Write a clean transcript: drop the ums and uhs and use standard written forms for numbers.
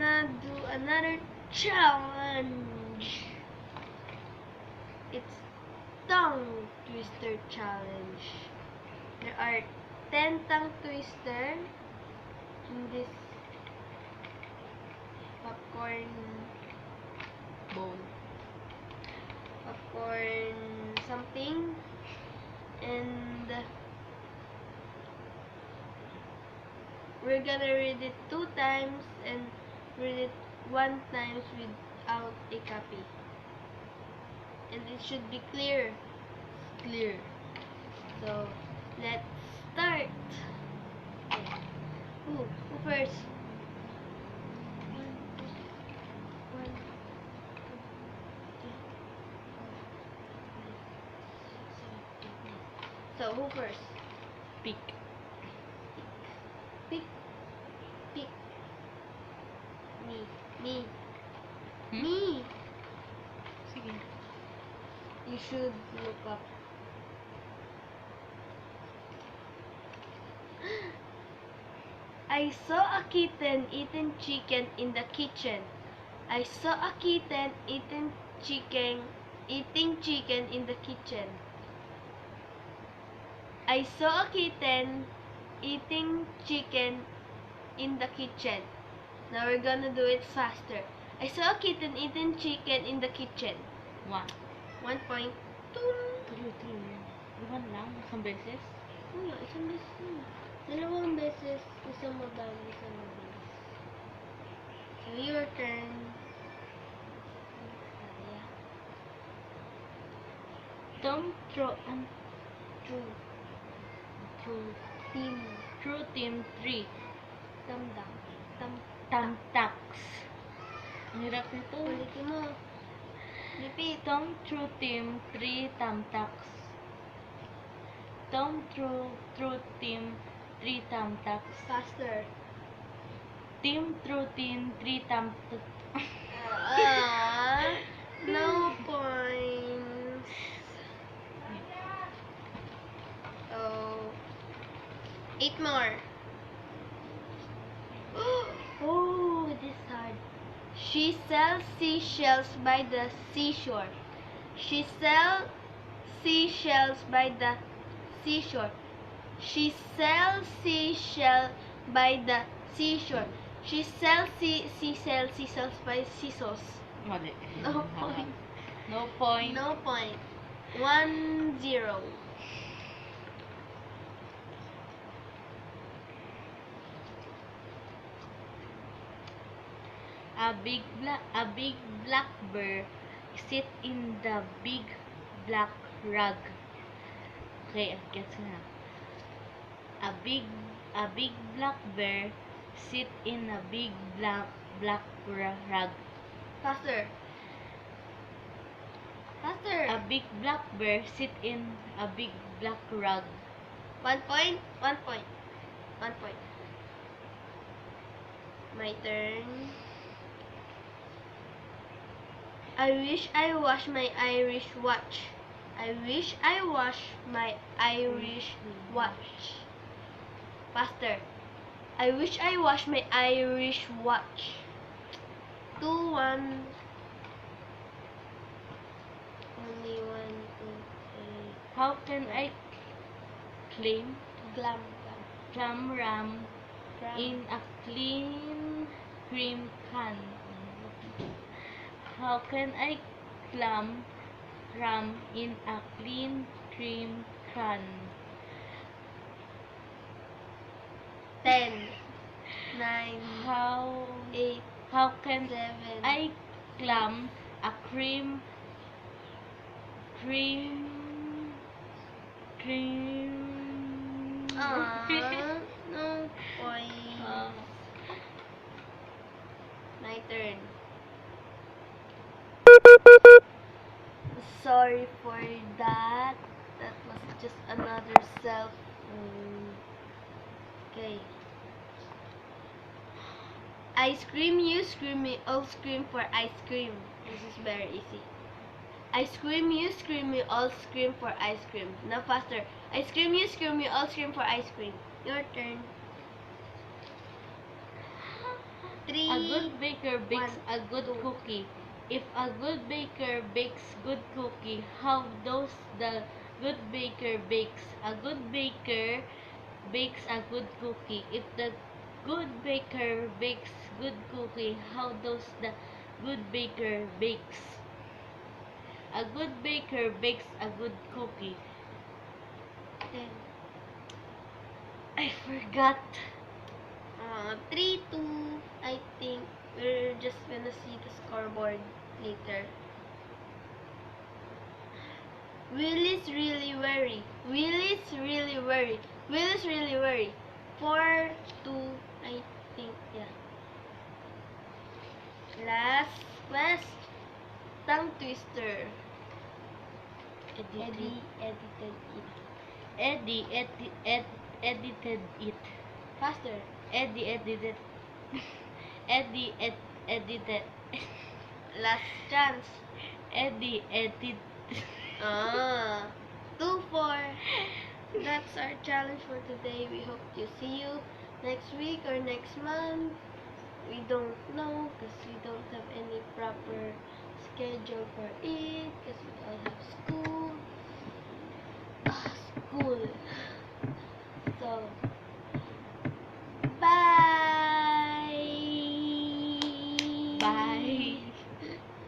gonna do another challenge. It's tongue twister challenge. There are 10 tongue twister in this popcorn Bowl. popcorn something, and we're gonna read it 2 times and read it 1 time without a copy, and it should be clear. Clear. So let's start. Okay. Who first? One, two, three, 4, 5, 6, 7, 8, 9. So who first? Pick. Pick. Pick. Me. Hmm? Me. Sige. You should look up. I saw a kitten eating chicken in the kitchen. I saw a kitten eating chicken in the kitchen. I saw a kitten eating chicken in the kitchen. Now we're gonna do it faster. I saw a kitten eating chicken in the kitchen. 1. 1 point. Tuloy. Iwan lang. Isang beses. Wala, isang beses yun. Dalawang beses, isang madami, isang mabilis. So, your turn. Tom True Team 3. Tamdam. Tamtax. Ang hirap nito. Ulitin mo. Repeat. Tom True Team 3 Tamtax. Tom True Team 3 Tamtax. Faster. Team True Team 3 Tamtax. No points. So, 8 more. Oh, this is hard. She sells seashells by the seashore. She sells seashells by the seashore. She sells seashells by the seashore. She sells seashells by seesaws. Mali. No point. No point. No point. 1-0. A big black bear sit in the big black rug. Okay, gets na. A big black bear sit in a big black rug. Faster. Faster. A big black bear sit in a big black rug. 1 point. 1 point. 1 point. My turn. I wish I wash my Irish watch. I wish I wash my Irish watch. Faster. I wish I wash my Irish watch. 2-1. Only 1, 2, 3. How can I clam ram in a clean cream can? How can I clam ram in a clean cream can? 10, 9, How 8, can 7. I clam a cream No point. My turn. Sorry for that. That was just another self. Okay. Ice cream, you scream, we all scream for ice cream. This is very easy. I scream, you scream, we all scream for ice cream. Now faster. I scream, you scream, we all scream for ice cream. Your turn. 3. A good baker bakes One, a good two. cookie. If a good baker bakes good cookie, how does the good baker bakes? A good baker bakes a good cookie. If the good baker bakes good cookie, how does the good baker bakes? A good baker bakes a good cookie. 10. I forgot. 3-2. I think we're just gonna see the scoreboard later. Willie's really worried. Willie's really worried. Willie's really worried. 4-2. I think, yeah. Last quest. Tongue twister. Eddie edited it. Edited it. Faster. Eddie edited. Eddie edited. Last chance. Eddie edit. 2-4. That's our challenge for today. We hope to see you next week or next month. We don't know because we don't have any proper schedule for it because we all have school. School.